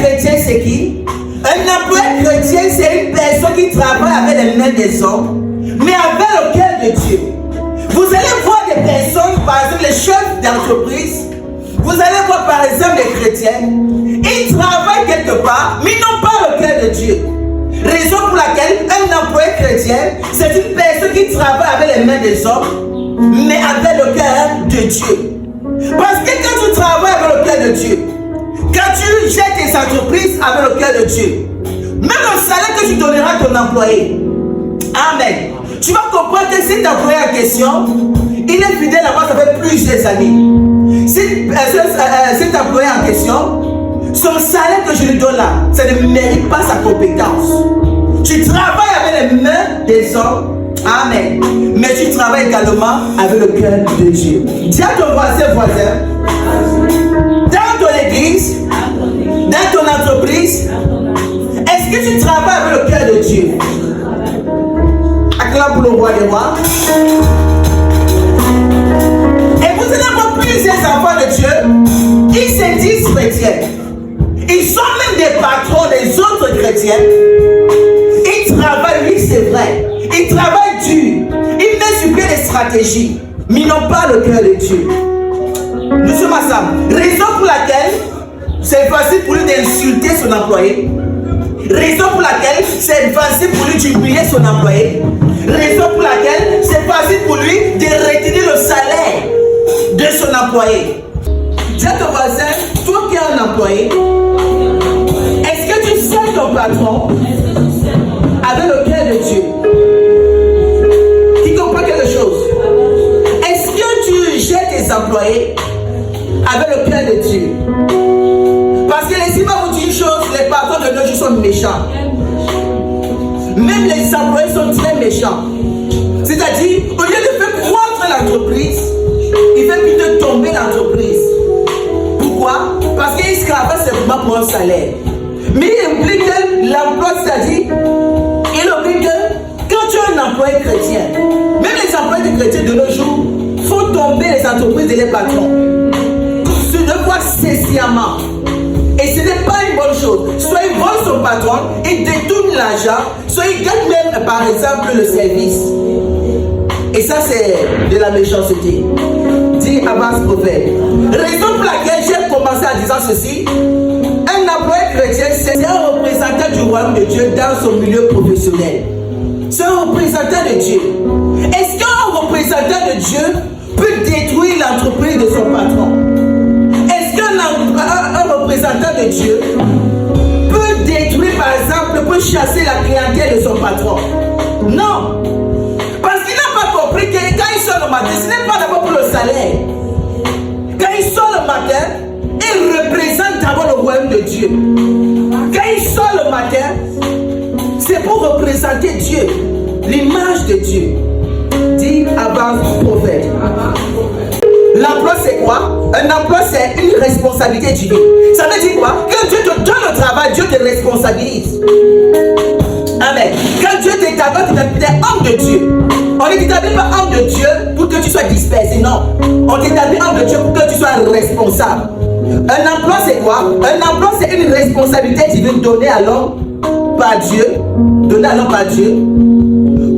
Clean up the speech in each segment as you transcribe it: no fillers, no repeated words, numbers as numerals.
chrétien, c'est qui? Un employé chrétien, c'est une personne qui travaille avec les mains des hommes, mais avec le cœur de Dieu. Vous allez voir des personnes, par exemple les chefs d'entreprise, vous allez voir par exemple les chrétiens, ils travaillent quelque part, mais ils n'ont pas le cœur de Dieu. Raison pour laquelle un employé chrétien, c'est une personne qui travaille avec les mains des hommes, mais avec le cœur de Dieu. Parce que quand tu travailles avec le cœur de Dieu, quand tu gères tes entreprises avec le cœur de Dieu, même le salaire que tu donneras à ton employé, amen, tu vas comprendre que cet employé en question, il est fidèle à moi, ça fait plusieurs années. Cet employé en question, son salaire que je lui donne là, ça ne mérite pas sa compétence. Tu travailles avec les mains des hommes, amen, mais tu travailles également avec le cœur de Dieu. Dis à ton voisin, dans ton église, dans ton entreprise, est-ce que tu travailles avec le cœur de Dieu? Acclame pour le roi des rois. Et vous allez voir plusieurs enfants de Dieu, ils se disent chrétiens. Ils sont même des patrons des autres chrétiens. Ils travaillent, oui c'est vrai. Ils travaillent dur. Ils mettent sur pied des stratégies, mais ils n'ont pas le cœur de Dieu. Nous sommes ensemble. Raison pour laquelle c'est facile pour lui d'insulter son employé. Raison pour laquelle c'est facile pour lui d'humilier son employé. Raison pour laquelle c'est facile pour lui de retenir le salaire de son employé. Dis à ton voisin, toi qui es un employé, est-ce que tu sais ton patron avec le cœur de Dieu? Qui comprend quelque chose? Est-ce que tu gères tes employés avec le cœur de Dieu? Parce que laissez-moi vous dire une chose, les patrons de nos jours sont méchants. Même les employés sont très méchants. C'est-à-dire, au lieu de faire croître l'entreprise, il fait plutôt tomber l'entreprise. Pourquoi? Parce qu'ils travaillent simplement pour un salaire. Mais il oublie que l'emploi, c'est-à-dire, il oublie que quand tu es un employé chrétien, même les employés chrétiens de nos jours font tomber les entreprises et les patrons. Tu le vois sciemment. Et ce n'est pas une bonne chose. Soit il vole son patron, il détourne l'argent, soit il gagne même, par exemple, le service. Et ça, c'est de la méchanceté. Dit Abbas prophète. Raison pour laquelle j'ai commencé en disant ceci. Un employé chrétien, c'est un représentant du royaume de Dieu dans son milieu professionnel. C'est un représentant de Dieu. Est-ce qu'un représentant de Dieu peut détruire l'entreprise de son patron? Est-ce qu'un représentant de Dieu peut détruire, par exemple, peut chasser la clientèle de son patron? Non. Parce qu'il n'a pas compris que quand il sort le matin, ce n'est pas d'abord pour le salaire. Quand il sort le matin, il représente d'abord le royaume de Dieu. Quand il sort le matin, c'est pour représenter Dieu, l'image de Dieu. Dit Abbas prophète. L'emploi c'est quoi? Un emploi c'est une responsabilité divine. Ça veut dire quoi? Quand Dieu te donne le travail, Dieu te responsabilise. Amen. Quand Dieu t'établit, tu es homme de Dieu. On ne t'établit pas homme de Dieu pour que tu sois dispersé, non. On t'établit homme de Dieu pour que tu sois responsable. Un emploi c'est quoi? Un emploi c'est une responsabilité divine donnée à l'homme par Dieu, donnée à l'homme par Dieu,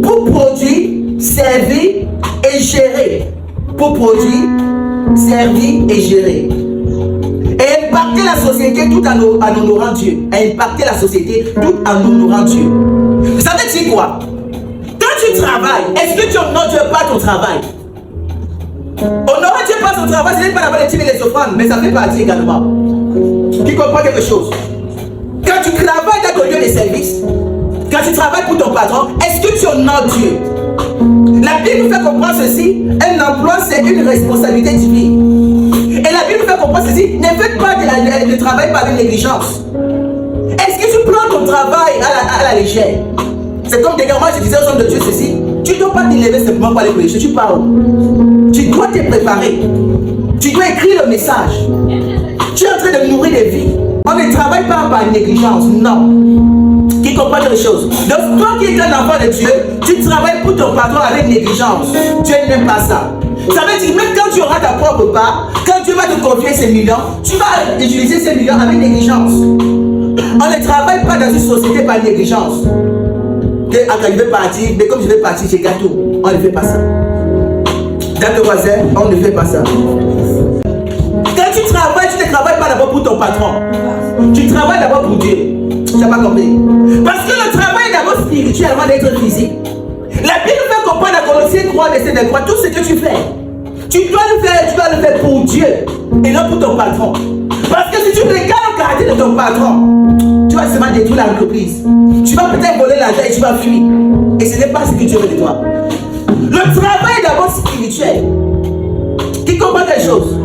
pour produire, servir et gérer. Pour produire, servir et gérer. Et impacter la société tout en honorant Dieu. Impacter la société tout en honorant Dieu. Ça veut dire quoi? Quand tu travailles, est-ce que tu honores Dieu par ton travail? Honorer Dieu par son travail, ce n'est pas d'abord de tirer les offrandes, mais ça fait partie également. Qui comprend quelque chose? Quand tu travailles dans ton lieu de service, quand tu travailles pour ton patron, est-ce que tu honores Dieu? La Bible nous fait comprendre ceci. Un emploi, c'est une responsabilité divine. Et la Bible nous fait comprendre ceci. Ne faites pas de travail par une négligence. Est-ce que tu prends ton travail à la légère? C'est comme des gars, moi je disais aux hommes de Dieu ceci. Tu ne dois pas t'élever simplement pour aller prêcher. Tu parles. Tu dois te préparer. Tu dois écrire le message. Tu es en train de nourrir des vies. On ne travaille pas par négligence. Non. Qui comprend les choses. Donc toi qui es un enfant de Dieu, tu travailles pour ton patron avec négligence. Dieu n'aime pas ça. Ça veut dire même quand tu auras ta propre part, quand Dieu va te confier ces millions, tu vas utiliser ces millions avec négligence. On ne travaille pas dans une société par négligence. Quand je vais partir, mais comme je vais partir chez Gâteau, on ne fait pas ça. Dans le voisin, on ne fait pas ça. Quand tu travailles, tu ne travailles pas d'abord pour ton patron. Tu travailles d'abord pour Dieu. Tu n'as pas compris. Parce que le travail est d'abord spirituel avant d'être physique. La Bible nous fait comprendre à Colossiens 3, verset 23, tout ce que tu fais, tu dois le faire pour Dieu et non pour ton patron. Parce que si tu regardes le caractère de ton patron, tu vas seulement détruire l'entreprise. Tu vas peut-être voler l'argent et tu vas fuir. Et ce n'est pas ce que Dieu veut de toi. Le travail est d'abord spirituel. Qui comprend quelque chose?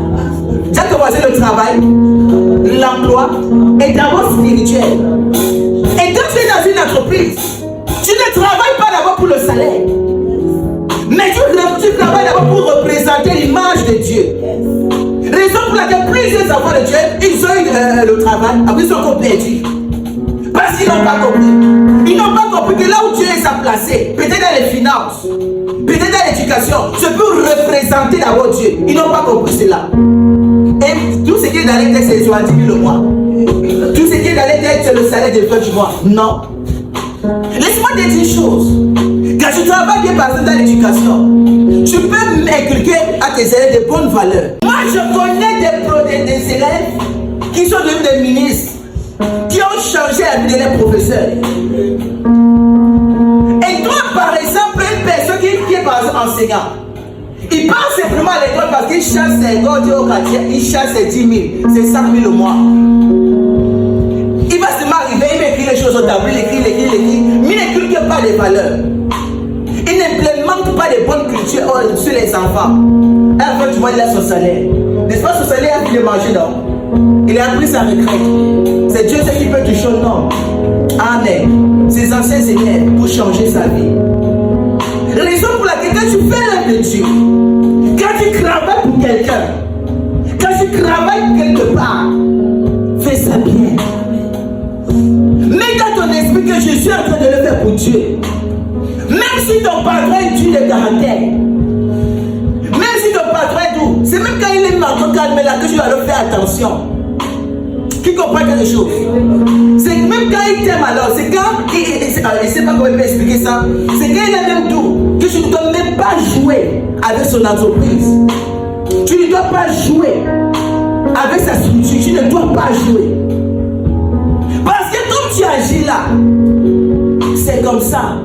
Tu as commencé le travail, l'emploi est d'abord spirituel. Et quand tu es dans une entreprise, tu ne travailles pas d'abord pour le salaire, mais tu travailles d'abord pour représenter l'image de Dieu. Raison pour laquelle plusieurs enfants de Dieu, ils ont eu le travail, après ils sont encore perdus. Parce qu'ils n'ont pas compris. Ils n'ont pas compris que là où Dieu les a placés, peut-être dans les finances, peut-être dans l'éducation, c'est pour représenter d'abord Dieu. Ils n'ont pas compris cela. Et tout ce qui est dans les textes, c'est 10 000 le mois. Tout ce qui est dans les textes, c'est le salaire de fin du mois. Non. Laisse-moi te dire une chose. Quand tu travailles bien par exemple dans l'éducation, tu peux m'inculquer à tes élèves de bonnes valeurs. Moi, je connais des élèves qui sont devenus des ministres, qui ont changé la vie de leurs professeurs. Et toi, par exemple, une personne qui est par exemple enseignant, il part simplement à l'école parce qu'il cherche ses gars au quartier, il cherche ses 10 000, c'est 5 000 le mois. Il va seulement arriver, il va écrire les choses au tableau, il écrit, mais il n'inculque pas des valeurs. Il n'implémente pas des bonnes cultures sur les enfants. À la fin du mois, il a son salaire. N'est-ce pas, son salaire a pu le manger, non? Il a pris sa retraite. C'est Dieu qui peut toucher au nom. Amen. Ses anciens élèves pour changer sa vie. Raison pour laquelle quand tu fais l'œuvre de Dieu, quand tu travailles pour quelqu'un, quand tu travailles quelque part, fais ça bien. Mets dans ton esprit que je suis en train de le faire pour Dieu. Même si ton patron est dur de caractère, même si ton patron est doux, c'est même quand il est marquant calme là que tu dois le faire attention. Qui comprend quelque chose? C'est même quand il t'aime alors, c'est quand il ne sait pas comment il peut expliquer ça. C'est quand il est même doux que tu ne dois même pas jouer avec son entreprise. Tu ne dois pas jouer avec sa structure. Tu ne dois pas jouer. Parce que comme tu agis là, c'est comme ça.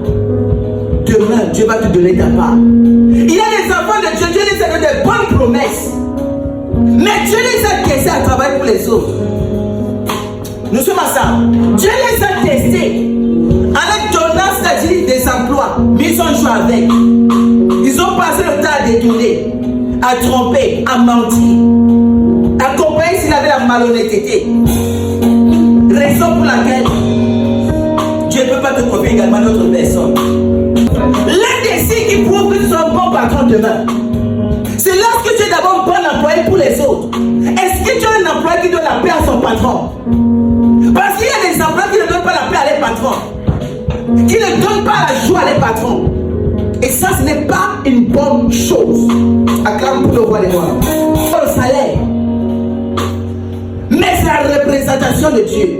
Demain, Dieu va te donner ta part. Il y a les enfants de Dieu, Dieu les a donné des bonnes promesses. Mais Dieu les a testés à travailler pour les autres. Nous sommes ensemble. Dieu les a testés en leur donnant, c'est-à-dire des emplois. Mais ils ont joué avec. Ils ont passé le temps à détourner, à tromper, à mentir, à accompagner s'il avait la malhonnêteté. Raison pour laquelle Dieu ne peut pas te confier également d'autres personnes. L'un des signes qui prouve que tu sois un bon patron demain, c'est lorsque tu es d'abord un bon employé pour les autres. Est-ce que tu as un employé qui donne la paix à son patron? Parce qu'il y a des employés qui ne donnent pas la paix à les patrons, qui ne donnent pas la joie à les patrons. Et ça, ce n'est pas une bonne chose. Acclame pour le roi des rois. Pas le salaire, mais c'est la représentation de Dieu.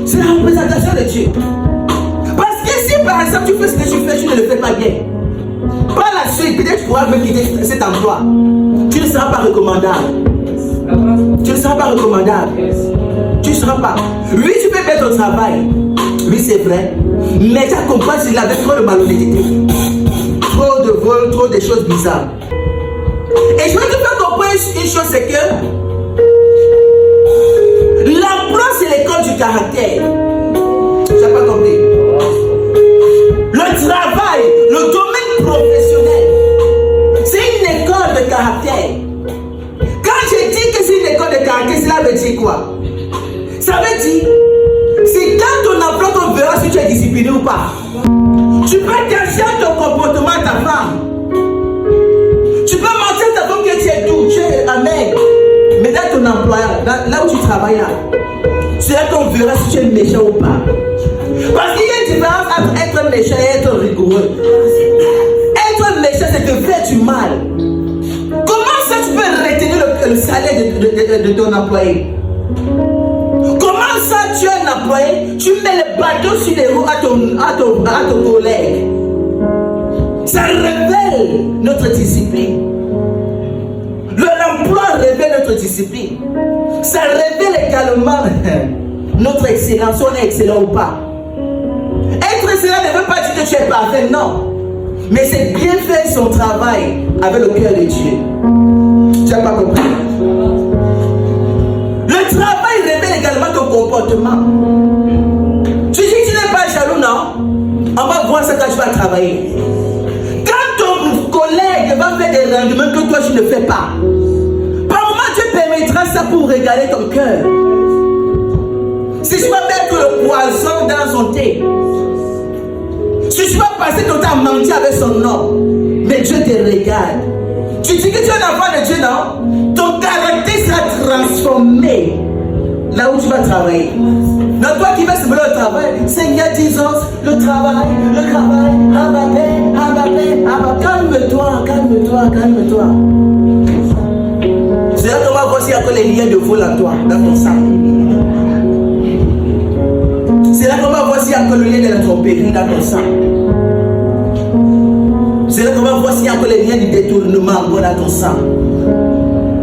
C'est la représentation de Dieu. Parce que si par exemple tu fais ce que tu fais, tu ne le fais pas bien, par la suite, peut-être tu pourras me quitter cet emploi. Tu ne seras pas recommandable. Tu ne seras pas recommandable. Tu ne seras pas. Oui, tu peux faire ton travail. Oui, c'est vrai. Mais tu accompagnes s'il avait trop de malhonnêteté. Trop de vol, trop de choses bizarres. Et je veux te faire comprendre une chose, c'est que l'emploi, c'est l'école du caractère. Tu n'as pas compris. Le travail, le domaine professionnel, c'est une école de caractère. Quand je dis que c'est une école de caractère, cela veut dire quoi? Ça veut dire, c'est dans ton emploi qu'on verra si tu es discipliné ou pas. Tu peux cacher ton comportement à ta femme. Tu peux mentir à ta femme que tu es doux, tu es amer. Mais dans ton emploi, là où tu travailles, c'est là qu'on verra si tu es méchant ou pas. Parce qu'il y a une différence entre être méchant et être rigoureux. Être méchant, méchant, c'est de faire du mal. Comment ça tu peux retenir le salaire de ton employé? Comment ça tu es un employé, tu mets le bateau sur les roues à ton collègue? Ça révèle notre discipline. L'emploi révèle notre discipline. Ça révèle également notre excellence, si on est excellent ou pas. Être excellent ne veut pas dire que tu es parfait, non. Mais c'est bien faire son travail avec le cœur de Dieu. Tu n'as pas compris? Le travail révèle également ton comportement. Tu dis que tu n'es pas jaloux, non? On va voir ça quand tu vas travailler. Quand ton collègue va faire des rendements que toi tu ne fais pas, par moment tu permettras ça pour régaler ton cœur. Si tu vas mettre le poison dans son thé, si tu vas passer ton temps à mentir avec son nom, mais Dieu te regarde. Tu dis que tu es un enfant de Dieu, non? Ton caractère sera transformé là où tu vas travailler. Non, toi qui vas se mettre au travail, Seigneur Jesus, le travail, calme-toi. C'est là qu'on va voir s'il y a que les liens de vol en toi, dans ton sang. C'est là qu'on va voir s'il y a que le lien de la tromperie dans ton sang. C'est là qu'on va voir s'il y a que les liens du détournement dans ton sang.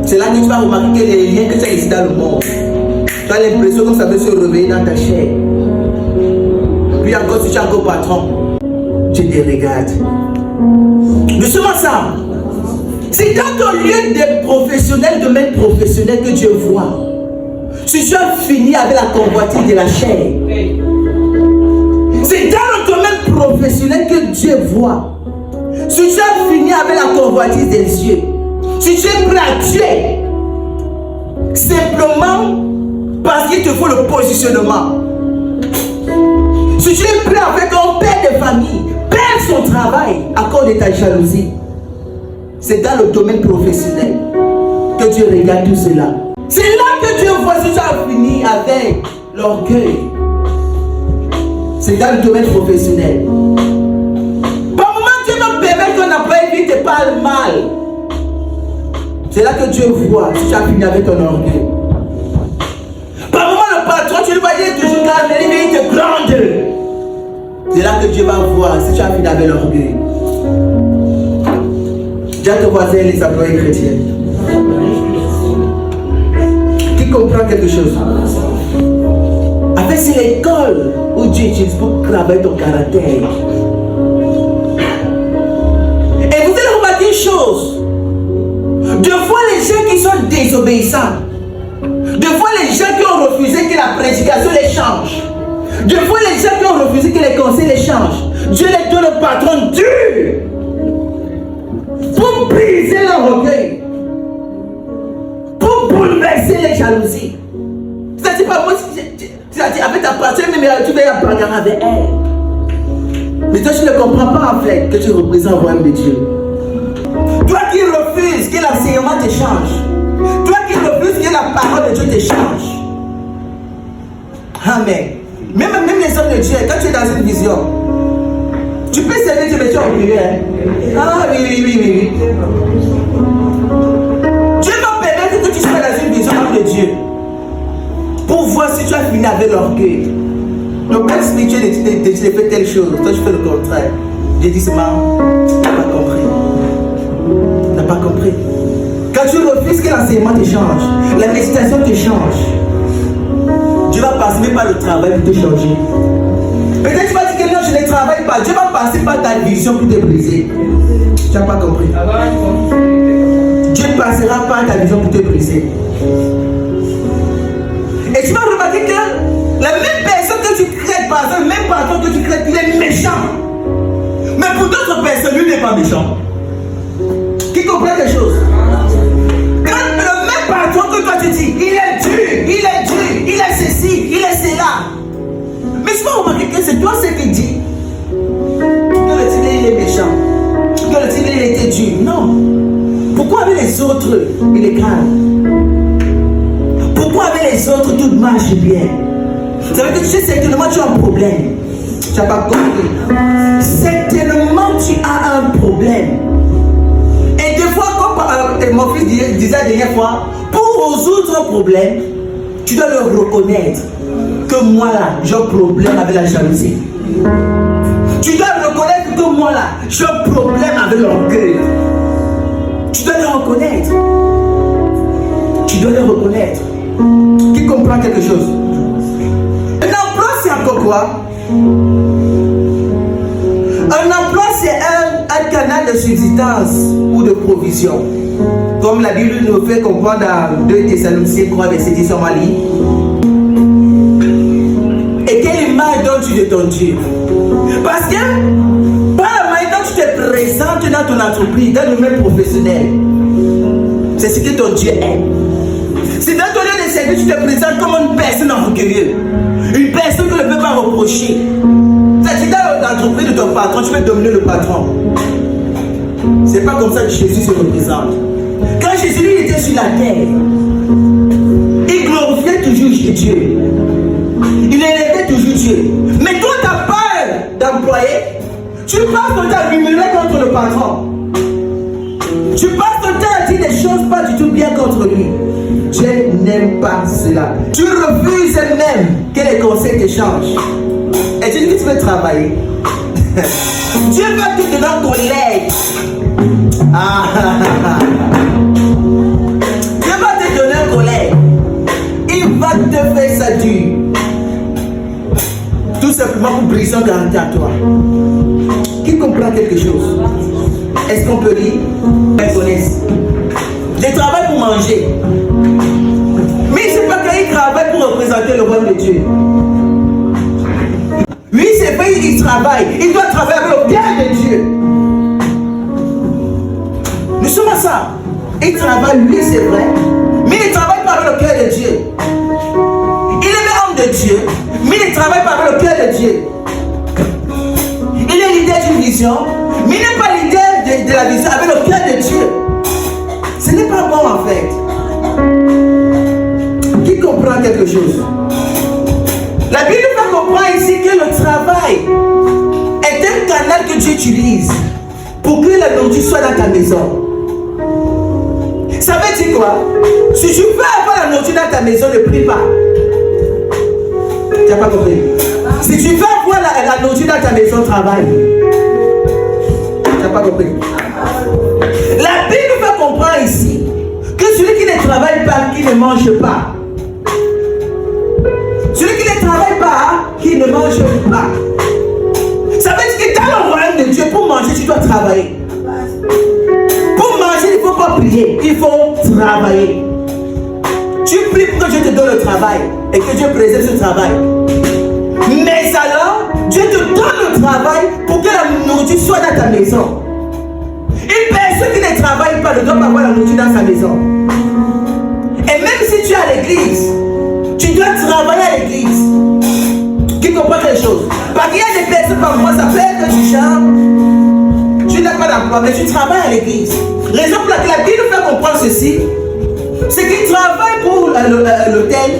C'est là que tu vas remarquer que les liens que tu as ici dans le monde, tu as l'impression que ça veut se réveiller dans ta chair. Puis encore, si tu es encore patron, tu te regardes. Nous sommes ensemble. C'est dans ton lieu de professionnel, domaine professionnel que Dieu voit. Si tu as fini avec la convoitise de la chair, c'est dans le domaine professionnel que Dieu voit. Si tu as fini avec la convoitise des yeux, si tu es prêt à tuer, simplement parce qu'il te faut le positionnement. Si tu es prêt avec un père de famille, perdre son travail à cause de ta jalousie, c'est dans le domaine professionnel que Dieu regarde tout cela. C'est là que Dieu voit si tu as fini avec l'orgueil. C'est dans le domaine professionnel. Par moment, Dieu va permettre qu'on employé te parle mal. C'est là que Dieu voit si tu as fini avec ton orgueil. Par moment, le patron, tu le vois, il est toujours calme, mais il te gronde. C'est là que Dieu va voir si tu as fini avec l'orgueil. Dis à ton voisin, les employés chrétiens. Qui comprend quelque chose? En fait, c'est l'école où Dieu utilise pour travailler ton caractère. Et vous allez remarquer une chose. Deux fois, les gens qui sont désobéissants, deux fois, les gens qui ont refusé que la prédication les change, deux fois, les gens qui ont refusé que les conseils les changent, Dieu les donne un patron dur pour briser leur orgueil, pour bouleverser les jalousies. C'est-à-dire, pas moi, c'est-à-dire, avec ta partie, mais tu vas y apprendre avec elle. Mais toi, tu ne comprends pas en fait que tu représentes le royaume de Dieu. Toi qui refuses que l'enseignement te change, toi qui refuses que la parole de Dieu te change. Amen. Même les hommes de Dieu, quand tu es dans une vision, tu peux servir Dieu, mais tu es oublié. Ah oui. Dieu va permettre que tu sois dans une vision de Dieu pour voir si tu as fini avec l'orgueil. Donc, quand spirituel tu fait telle chose, toi je fais le contraire. Dieu dit seulement, tu n'as pas compris. Tu n'as pas compris. Quand tu refuses que l'enseignement te change, la méditation te change, Dieu va passer même par le travail pour te changer. Peut-être tu vas dire que non, je ne travaille pas. Dieu va passer par ta vision pour te briser. Tu n'as pas compris. Dieu passera par ta vision pour te briser. Et tu vas remarquer que la même personne que tu crées, par exemple, le même patron que tu crées, il est méchant. Mais pour d'autres personnes, lui n'est pas méchant. Qui comprend quelque chose? Quand le même patron que toi tu dis, il est dur, il est ceci, il est cela. Mais tu vas remarquer que c'est toi ce qui dit que le tigre il est méchant, que le tigre il était dur. Non. Pourquoi avec les autres il est calme? Pourquoi avec les autres tout marche bien? Ça veut dire que tu sais certainement tu as un problème. Tu n'as pas compris. Certainement tu as un problème. et mon fils disait la dernière fois, pour résoudre un problème, tu dois le reconnaître que moi là, j'ai un problème avec la jalousie. Tu dois reconnaître que moi là, j'ai un problème avec l'orgueil. Tu dois le reconnaître. Tu dois le reconnaître. Qui comprend quelque chose? Un emploi, c'est encore quoi? Un emploi, c'est un canal de subsistance ou de provision. Comme la Bible nous fait comprendre dans 2 Thessaloniciens 3, verset 10, on va lire. Et quelle image donnes-tu de ton Dieu? Parce que par la manière dont tu te présentes dans ton entreprise, dans le domaine professionnel, c'est ce que ton Dieu aime. Si dans ton lieu de service, tu te présentes comme une personne orgueilleuse, une personne que ne peut pas reprocher. C'est-à-dire dans l'entreprise de ton patron, tu peux dominer le patron. C'est pas comme ça que Jésus se représente. Quand Jésus lui, était sur la terre, il glorifiait toujours Dieu. Il élevait toujours Dieu. Mais toi, tu as peur d'employer. Tu passes ton temps à murmurer contre le patron. Tu passes ton temps à dire des choses pas du tout bien contre lui. Dieu n'aime pas cela. Tu refuses même que les conseils te changent. Et tu dis que tu veux travailler. Dieu va te donner un collègue. Dieu va te donner un collègue. Il va te faire ça dur. Tout simplement pour briser un caractère à toi. Qui comprend quelque chose? Est-ce qu'on peut lire? Connaissent. Ils travaillent pour manger. Mais c'est pas qu'ils travaillent pour représenter le royaume de Dieu. Lui, c'est pas qu'il travaille. Il doit travailler avec le cœur de Dieu. Nous sommes à ça. Il travaille, lui, c'est vrai. Mais il ne travaille pas avec le cœur de Dieu. Il est homme de Dieu. Mais il ne travaille pas avec le cœur de Dieu. Il est leader d'une vision. Mais il n'est pas leader de la vision avec le cœur de Dieu. Ce n'est pas bon en fait. Qui comprend quelque chose? La Bible fait comprendre ici que le travail est un canal que Dieu utilise pour que la nourriture soit dans ta maison. Ça veut dire quoi? Si tu veux avoir la nourriture dans ta maison, ne prie pas. Tu n'as pas compris? Si tu veux avoir la nourriture dans ta maison, travaille. Tu n'as pas compris? La Bible fait comprendre ici que celui qui ne travaille pas, qui ne mange pas. Celui qui ne travaille pas, qui ne mange pas. Ça veut dire que dans le royaume de Dieu, pour manger, tu dois travailler. Pour manger, il ne faut pas prier, il faut travailler. Tu pries pour que Dieu te donne le travail et que Dieu préserve ce travail. Mais alors, Dieu te donne le travail pour que la nourriture soit dans ta maison. Une personne qui ne travaille pas ne doit pas avoir la nourriture dans sa maison. Et même si tu es à l'église, tu dois travailler à l'église. Qui comprend les choses? Parce qu'il y a des personnes comme moi, ça fait que tu chantes, tu n'as pas d'emploi, mais tu travailles à l'église. Raison pour laquelle la Bible fait comprendre ceci, c'est qu'il travaille pour l'hôtel,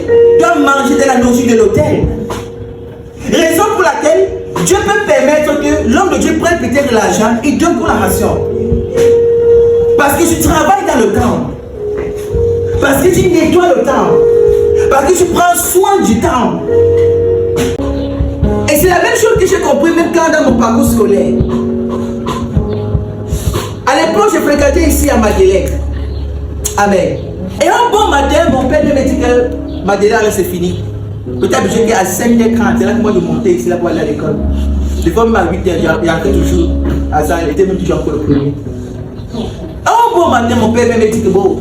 doit manger de la nourriture de l'hôtel. Raison pour laquelle Dieu peut permettre que l'homme de Dieu prenne peut-être de l'argent et donne pour la ration. Parce que tu travailles dans le temps. Parce que tu nettoies le temps. Parce que tu prends soin du temps. Et c'est la même chose que j'ai compris même quand dans mon parcours scolaire. À l'époque, j'ai fréquenté ici à Madeleine. Amen. Et un bon matin, mon père me dit que Madeleine, c'est fini. Peut-être que j'étais à 5h30, c'est là que moi je montais ici là pour aller à l'école. Des fois même à 8h, il y a toujours à ça, il était même toujours encore le premier. Un bon matin, mon père me dit que bon,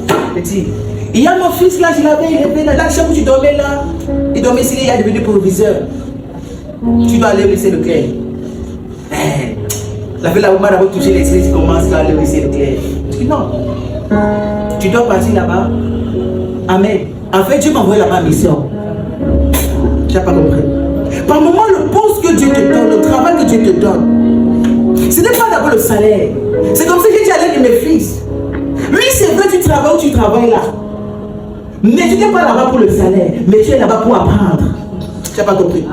il y a mon fils là, je l'avais élevé là, la chambre où tu dormais là, il dormait ici, il est devenu proviseur. Tu dois aller au lycée Leclerc. La fille là, où m'a d'abord touché l'électricité, il commence à aller au lycée Leclerc. Je dis non, tu dois partir là-bas. Amen. En fait, Dieu m'a envoyé là-bas en mission. Tu n'as pas compris. Par moment, le poste que Dieu te donne, le travail que Dieu te donne, ce n'est pas d'abord le salaire. C'est comme si tu allais de mes fils. Oui, c'est vrai, tu travailles où tu travailles là. Mais tu n'es pas là-bas pour le salaire, mais tu es là-bas pour apprendre. Tu n'as pas compris.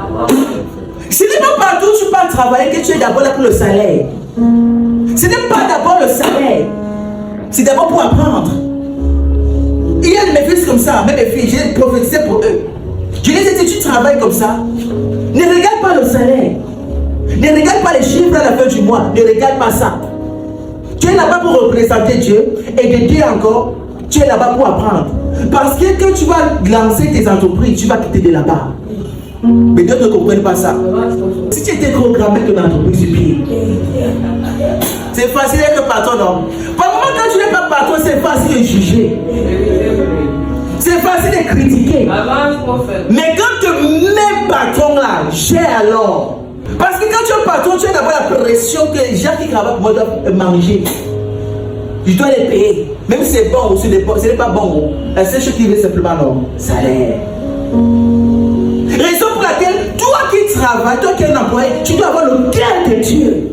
Ce n'est pas partout où tu pars travailler que tu es d'abord là pour le salaire. Ce n'est pas d'abord le salaire. C'est d'abord pour apprendre. Il y a de mes fils comme ça, même mes filles, j'ai prophétisé pour eux. Je les ai dit, tu travailles comme ça. Ne regarde pas le salaire. Ne regarde pas les chiffres à la fin du mois. Ne regarde pas ça. Tu es là-bas pour représenter Dieu. Et de Dieu encore, tu es là-bas pour apprendre. Parce que quand tu vas lancer tes entreprises, tu vas quitter de là-bas. Mais d'autres ne comprennent pas ça. Si tu étais programmé ton entreprise du pied, c'est facile d'être patron, non? Par moment, quand tu n'es pas patron, c'est facile de juger. C'est facile de critiquer. Mais quand tu mets patron là, gère alors. Parce que quand tu es patron, tu as d'abord la pression que les gens qui travaillent pour moi doivent manger. Je dois les payer. Même si c'est bon ou ce n'est pas bon. La seule chose qui veut simplement non, salaire. Raison pour laquelle, toi qui travailles, toi qui es un employé, tu dois avoir le cœur de Dieu.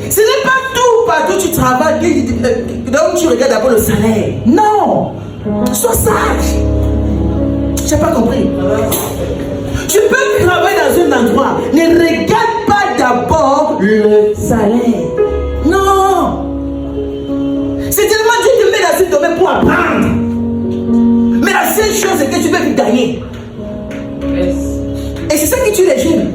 Ce n'est pas tout partout tu travailles, donc tu regardes d'abord le salaire. Non! Sois sage. Je n'ai pas compris. Tu peux travailler dans un endroit. Ne regarde pas d'abord le salaire. Non! C'est tellement Dieu te met dans ce domaine pour apprendre. Mais la seule chose c'est que tu veux gagner. Et c'est ça qui tue les jeunes.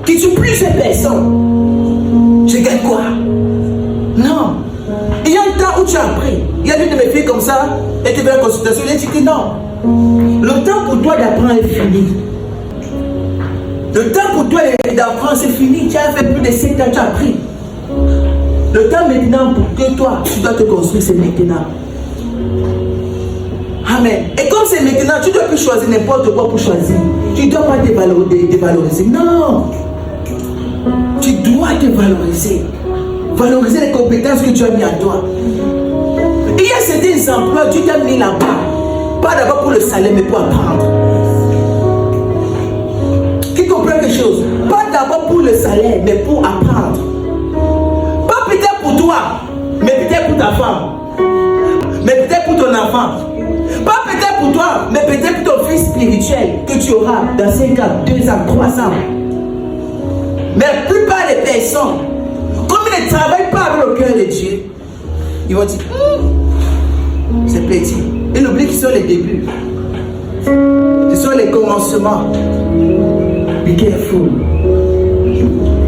Qui tue plusieurs personnes. Je gagne quoi? Non. Il y a un temps où tu as appris. Il y a une de mes filles comme ça, elle était venue en consultation, elle dit que non. Le temps pour toi d'apprendre est fini. Le temps pour toi d'apprendre c'est fini. Tu as fait plus de 5 ans, tu as appris. Le temps maintenant pour que toi, tu dois te construire, c'est maintenant. Amen. Et comme c'est maintenant, tu ne dois plus choisir n'importe quoi pour choisir. Tu ne dois pas te dévaloriser. Non. Tu dois te valoriser. Valoriser les compétences que tu as mis en toi. Il y a certains emplois, tu t'as mis là-bas. Pas d'abord pour le salaire, mais pour apprendre. Qui comprend quelque chose? Pas d'abord pour le salaire, mais pour apprendre. Pas peut-être pour toi, mais peut-être pour ta femme. Mais peut-être pour ton enfant. Pas peut-être pour toi, mais peut-être pour ton fils spirituel que tu auras dans 5 ans, 2 ans, 3 ans. Mais la plupart des personnes, comme ils ne travaillent pas avec le cœur de Dieu, ils vont dire, c'est petit. Ils oublient qu'ils sont les débuts. Ce sont les commencements. Be careful.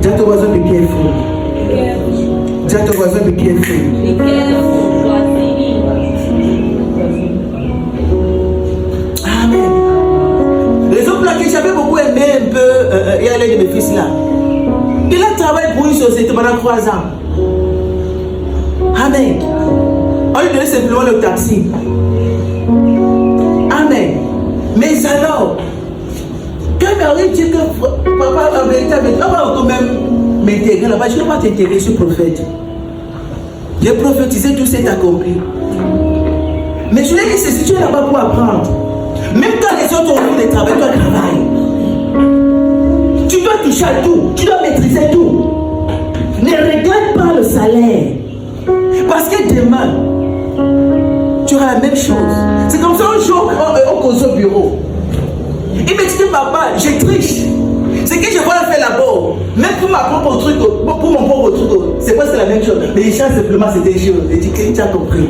Dis à ton voisin, be careful. Dis à ton voisin, be careful. Amen. Les autres là que j'avais beaucoup aimé un peu, il y a l'un de mes fils là. Il a travaillé pour une société pendant 3 ans. Amen. On lui donnait simplement le taxi. Amen. Mais alors, quand il m'a dit que papa a véritablement, on va quand même m'intégrer là-bas, je ne vais pas t'intégrer, je suis prophète. J'ai prophétisé, tout s'est accompli. Mais je lui ai dit, c'est si tu es là-bas pour apprendre. Même quand les autres ont fait le travail, toi travaille. Tu dois toucher à tout, tu dois maîtriser tout. Ne regarde pas le salaire. Parce que demain, tu auras la même chose. C'est comme ça un jour, on cause au bureau. Il me dit que papa, je triche. C'est que je vois la faire là-bas. Même pour ma propre truc, pour mon propre truc, c'est pas la même chose. Mais les gens simplement c'est des choses. Il dit que tu as compris.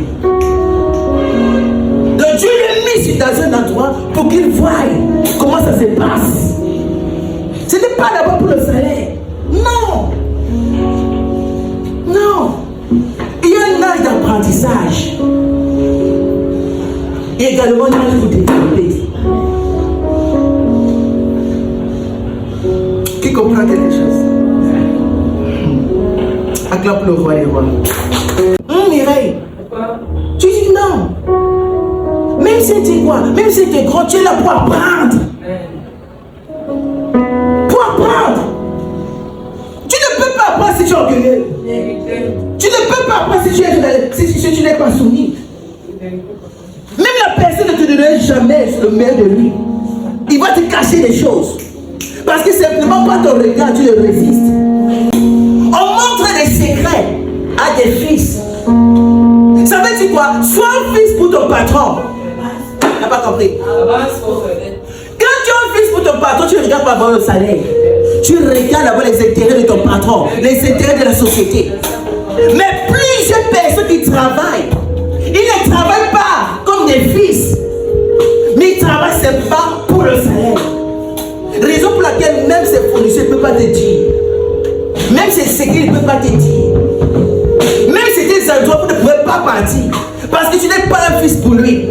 Donc Dieu l'a mis dans un endroit pour qu'il voie comment ça se passe. Ce n'est pas d'abord pour le salaire. Non. Non. Il y a un âge d'apprentissage. Et également un âge pour développer. Qui comprend quelque chose? Acclame le roi et roi. Mireille. Tu dis non. Même si tu es quoi? Même si tu es grand, tu es là pour apprendre. Pour apprendre. Tu ne peux pas apprendre si tu es orgueilleux. Tu ne peux pas apprendre si tu n'es pas soumis. Même la personne ne te donnera jamais le meilleur de lui. Il va te cacher des choses. Parce que simplement par ton regard, tu le résistes. On montre des secrets à des fils. Ça veut dire quoi? Sois un fils pour ton patron. Tu n'as pas compris? Quand tu es un fils pour ton patron, tu ne regardes pas voir le salaire. Tu regardes d'abord les intérêts de ton patron, les intérêts de la société. Mais plus ces personnes qui travaillent, ils ne travaillent pas comme des fils, mais ils travaillent simplement pour le salaire. Raison pour laquelle même ces fournisseurs ne peuvent pas te dire, même ces sécurités ne peuvent pas te dire, même si tes endroits vous ne pouvez pas partir, parce que tu n'es pas un fils pour lui.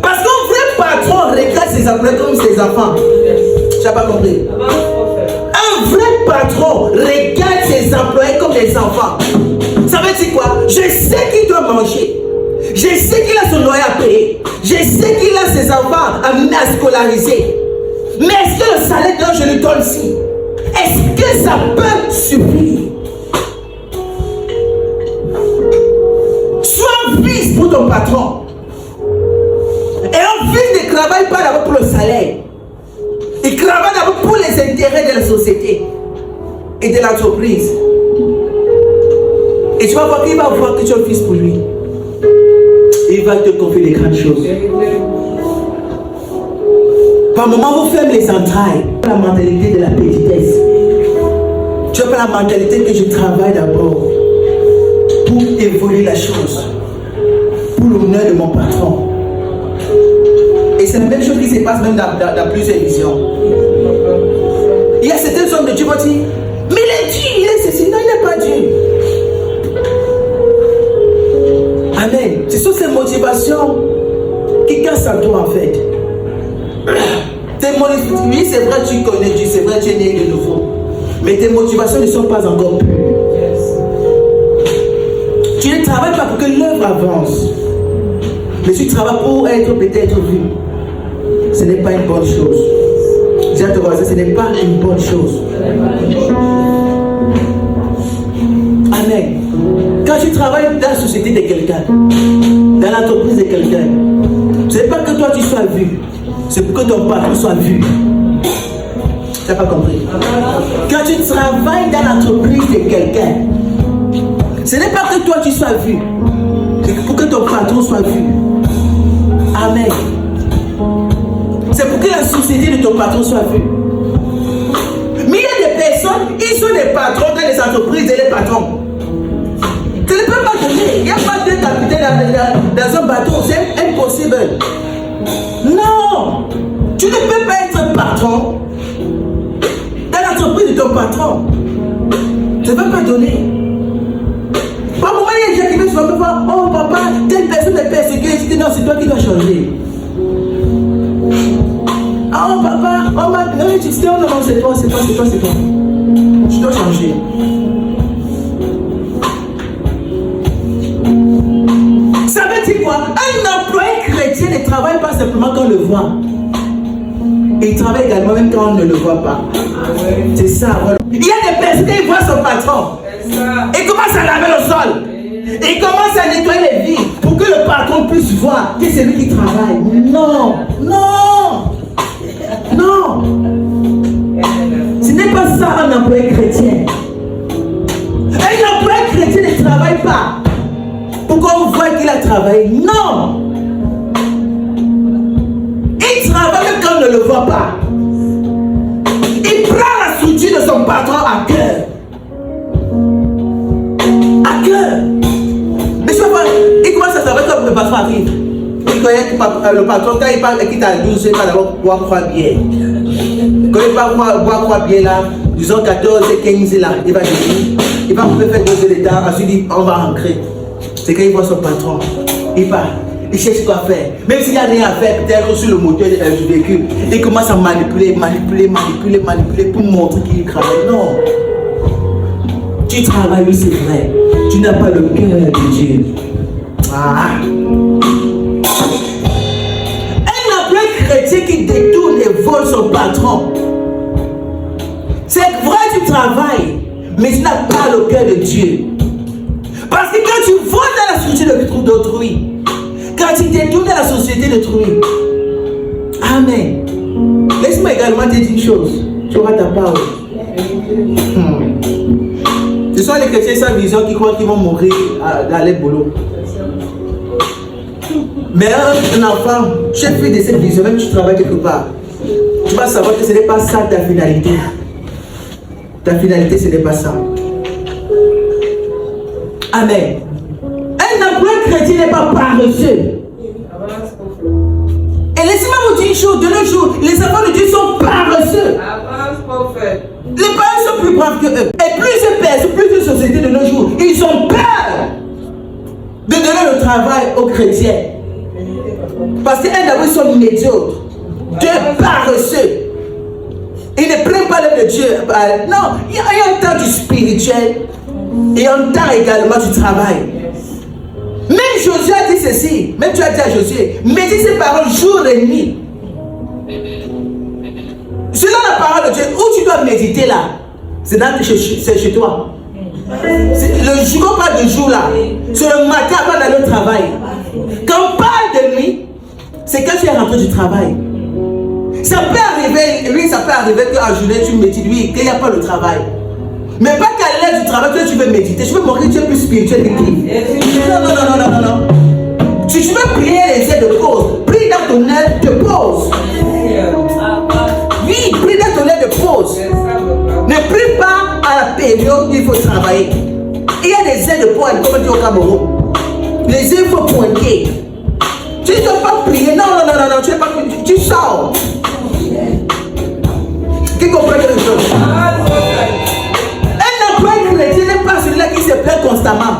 Parce qu'un vrai patron regarde ses employés comme ses enfants. Tu n'as pas compris? Un vrai patron regarde ses employés comme des enfants. Ça veut dire quoi? Je sais qu'il doit manger. Je sais qu'il a son loyer à payer. Je sais qu'il a ses enfants à scolariser. Mais est-ce que le salaire que je lui donne ici, est-ce que ça peut suffire? Sois fils pour ton patron. Et un fils ne travaille pas d'abord pour le salaire. Il travaille d'abord pour les intérêts de la société et de l'entreprise. Et tu vas voir qu'il va voir que tu es un fils pour lui. Il va te confier des grandes choses. Par moment, vous fermez les entrailles. La mentalité de la petitesse. Tu as pas la mentalité que je travaille d'abord pour évoluer la chose, pour l'honneur de mon patron. Et c'est la même chose qui se passe même dans plusieurs visions. Il y a certains hommes de Dieu qui disent, mais il est Dieu, il est ceci. Non, il n'est pas Dieu. Amen. Ce sont ces motivations qui cassent en toi en fait. Oui, c'est vrai, tu connais Dieu, c'est vrai, tu es né de nouveau. Mais tes motivations ne sont pas encore pures. Tu ne travailles pas pour que l'œuvre avance. Mais tu travailles pour être peut-être vu. Ce n'est pas une bonne chose. Dis à ton voisin, ce n'est pas une bonne chose. Amen. Quand tu travailles dans la société de quelqu'un, dans l'entreprise de quelqu'un, ce n'est pas que toi tu sois vu, c'est pour que ton patron soit vu. Tu n'as pas compris? Quand tu travailles dans l'entreprise de quelqu'un, ce n'est pas que toi tu sois vu, c'est pour que ton patron soit vu. Amen. C'est pour que la société de ton patron soit vue. Mais il y a des personnes, ils sont des patrons dans les entreprises et les patrons. Tu ne peux pas donner. Il n'y a pas de capitaine dans un bateau. C'est impossible. Non. Tu ne peux pas être un patron dans l'entreprise de ton patron. Tu ne peux pas donner. Par moment, il y a des gens qui viennent me voir, oh papa, telle personne est persécutée. Je dis non, c'est toi qui dois changer. Oh papa, oh ma, non, tu sais, non, c'est toi. Tu dois changer. Ça veut dire quoi? Un employé chrétien ne travaille pas simplement quand on le voit. Il travaille également même quand on ne le voit pas. C'est ça. Voilà. Il y a des personnes qui voient son patron. Il commence à laver le sol. Il commence à nettoyer les vies pour que le patron puisse voir que c'est lui qui travaille. Non. Ce n'est pas ça un employé chrétien. Un employé chrétien ne travaille pas pour qu'on voit qu'il a travaillé. Non. Il travaille même quand on ne le voit pas. Il prend la structure de son patron à cœur. À cœur. Mais je vois, il commence à travailler comme le patron arrive. Il connaît que le patron, quand il parle et qu'il t'a 12, il va d'abord boire 3 bières. Quand il va boire 3 bières là, disons 14 et 15 là, il va dire, il va faire 2 heures de temps, ensuite on va rentrer. C'est quand il voit son patron, il part, il cherche quoi faire. Même s'il n'y a rien à faire, peut-être sur le moteur du véhicule, il commence à manipuler pour montrer qu'il travaille. Non. Tu travailles, oui, c'est vrai. Tu n'as pas le cœur de Dieu. Ah. Un employé chrétien qui détourne et vole son patron. C'est vrai, tu travailles, mais tu n'as pas le cœur de Dieu. Parce que quand tu voles dans la société d'autrui, quand tu détournes dans la société d'autrui, amen. Laisse-moi également te dire une chose. Tu auras ta parole. Ce sont les chrétiens sans vision qui croient qu'ils vont mourir dans les boulots. Mais un enfant, chaque fille de cette vision, même si tu travailles quelque part, tu vas savoir que ce n'est pas ça ta finalité. Ta finalité, ce n'est pas ça. Amen. Un employé chrétien n'est pas paresseux. Et laissez-moi vous dire une chose, de nos jours, les enfants de Dieu sont paresseux. Les parents sont plus braves que eux. Et plusieurs personnes, plusieurs sociétés de nos jours, ils ont peur de donner le travail aux chrétiens. Parce qu'un d'abord, ils sont médiocres, Dieu paresseux. Ils ne prennent pas l'œuvre de Dieu. Non, il y a un temps du spirituel et un temps également du travail. Même Josué a dit ceci, même tu as dit à Josué, médite ces paroles jour et nuit. Selon la parole de Dieu, où tu dois méditer là, c'est chez toi. Le jour, pas de jour là, c'est le matin avant d'aller au travail. Quand on parle de nuit, c'est quand tu es rentré du travail. Ça peut arriver, oui, ça peut arriver qu'en journée tu médites, oui, qu'il n'y a pas le travail. Mais pas qu'à l'aide du travail, tu veux méditer. Je veux montrer que tu es plus spirituel que qui. Non. Si tu veux prier les aides de pause, prie dans ton aide de pause. Oui, prie dans ton aide de pause. Ne prie pas à la période où il faut travailler. Il y a des aides de pointe, comme on dit au Cameroun. Les aides, il faut pointer. Tu ne dois pas prier. Non, tu ne pas prier. Tu sors. Qui comprend quelque chose? Un employé chrétien n'est pas celui-là qui se plaint constamment.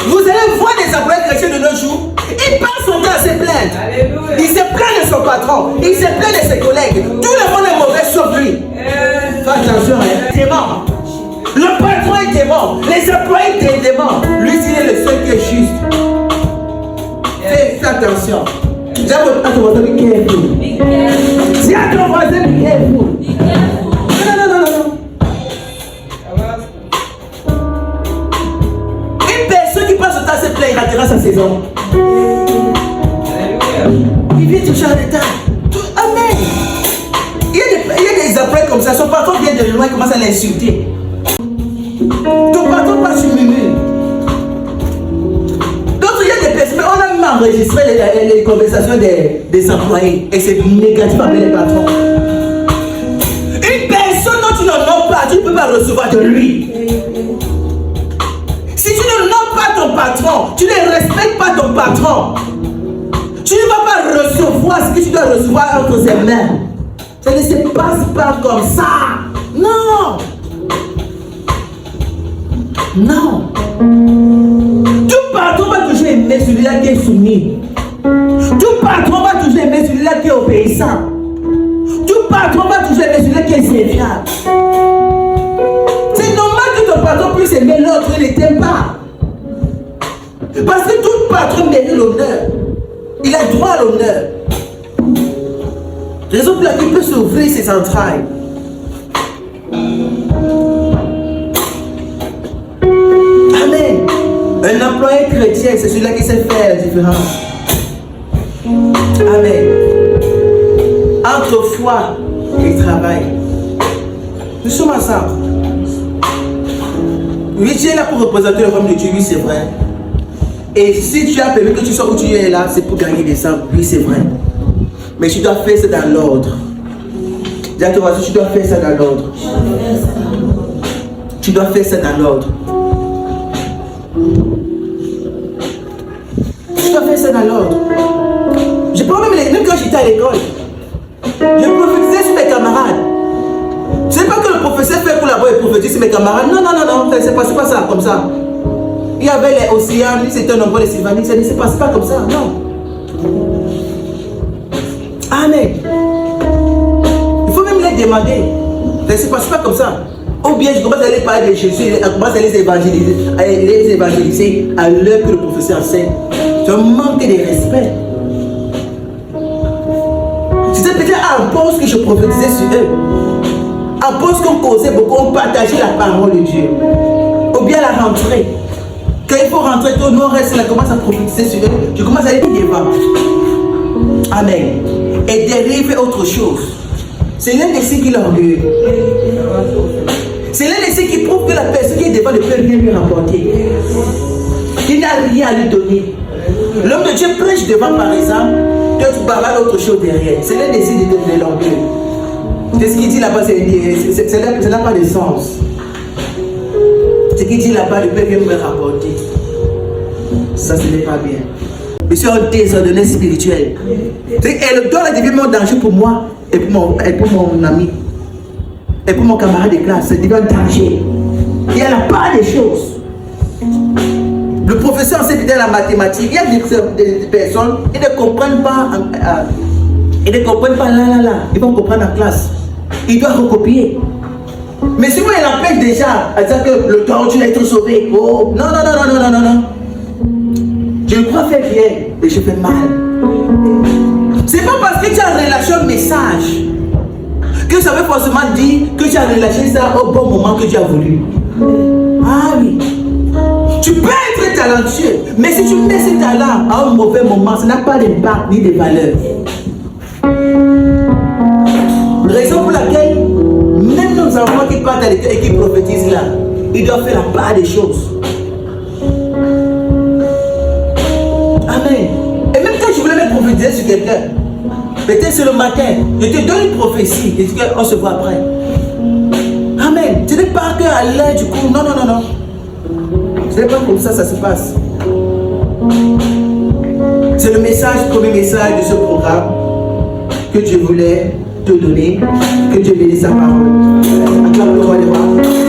Vous allez voir des employés chrétiens de nos jours, ils passent son temps à se plaindre. Il se plaint de son patron, il se plaint de ses collègues. Tout le monde est mauvais sauf lui. Fais attention, démon. Le patron est démon, les employés sont démons. Lui, il est le seul qui est juste. Fais attention. Dis à ton voisin, be careful. Dis à ton voisin, be careful. Non. Une personne qui passe son temps à se plaindre, il ratera sa saison. Il vient toucher à l'état. Amen. Il y a des employés comme ça, son patron vient de loin et commence à l'insulter. Ton patron passe sur murmure. D'autres, il y a des personnes, on a même enregistré les conversations des employés et c'est négatif avec les patrons. Une personne dont tu ne nommes pas, tu ne peux pas recevoir de lui. Si tu ne nommes pas ton patron, tu ne respectes pas ton patron, tu ne vas pas recevoir ce que tu dois recevoir entre ses mains. Ça ne se passe pas comme ça. Non. Tout patron va toujours aimer celui-là qui est soumis. Tout patron va toujours aimer celui-là qui est obéissant. Tout patron va toujours aimer celui-là qui est serviable. C'est normal que ton patron puisse aimer l'autre, il ne t'aime pas. Parce que tout patron mérite l'honneur. Il a droit à l'honneur. Raison pour laquelle il peut s'ouvrir ses entrailles. Amen. Un employé chrétien, c'est celui-là qui sait faire la différence. Amen. Entre foi et travail. Nous sommes ensemble. Oui, tu es là pour représenter le royaume de Dieu, oui, c'est vrai. Et si tu as permis que tu sois où tu es là, c'est pour gagner des sommes, oui, c'est vrai. Mais tu dois faire ça dans l'ordre. Dis à ton voisin, tu dois faire ça dans l'ordre. Tu dois faire ça dans l'ordre. Tu dois faire ça dans l'ordre. Je prends même quand j'étais à l'école, je prophétisais sur mes camarades. Ce n'est pas que le professeur fait pour l'avoir et prophétiser sur mes camarades. Non, c'est pas ça comme ça. Il y avait les océans, lui c'était un nombre de Sylvanie, ça ne se passe pas comme ça, non. Amen. Il faut même les demander. Ça ne se passe pas comme ça. Ou bien je commence à aller parler de Jésus, je commence à les évangéliser à l'heure que le professeur enseigne. C'est un manque de respect. C'était peut-être à un poste que je prophétisais sur eux. À un poste qu'on causait beaucoup, on partageait la parole de Dieu. Ou bien la rentrée. Quand il faut rentrer, tout le monde reste là, commence à prophétiser sur eux. Je commence à aller devant. Amen. Et dérive autre chose. C'est l'un de ceux qui l'orgueille. C'est l'un de ceux qui prouve que la personne qui est devant ne peut rien lui rapporter. Il n'a rien à lui donner. L'homme de Dieu prêche devant par exemple, que tu parles autre chose derrière. C'est l'un de ceux qui donne l'orgueil. C'est ce qu'il dit là-bas, ça n'a pas de sens. Ce qui dit là-bas, le Père vient me rapporter. Ça, ce n'est pas bien. Je suis un désordonné spirituel. Et le don devient mon danger pour moi et pour mon ami. Et pour mon camarade de classe. C'est devient un danger. Il y a la part des choses. Le professeur sait peut-être la mathématique. Il y a des personnes qui ne comprennent pas. Ils ne comprennent pas là. Ils vont comprendre en classe. Ils doivent recopier. Mais si moi il appelle déjà à dire que le temps tu vas être sauvé. Oh, non. Je crois faire bien et je fais mal. C'est pas parce que tu as relâché un message que ça veut forcément dire que tu as relâché ça au bon moment que tu as voulu. Ah oui. Tu peux être talentueux, mais si tu mets ce talent à un mauvais moment, ça n'a pas d'impact ni de valeur. Raison pour laquelle même nos enfants qui partent à l'école et qui prophétisent là, ils doivent faire la part des choses. Amen. Et même quand je voulais me prophétiser sur quelqu'un, peut-être c'est le matin, je te donne une prophétie et on se voit après. Amen. Ce n'est pas qu'à l'heure du coup, non. Ce n'est pas comme ça se passe. C'est le premier message de ce programme que Dieu voulait te donner, que Dieu bénisse sa parole. Acclame le roi des rois.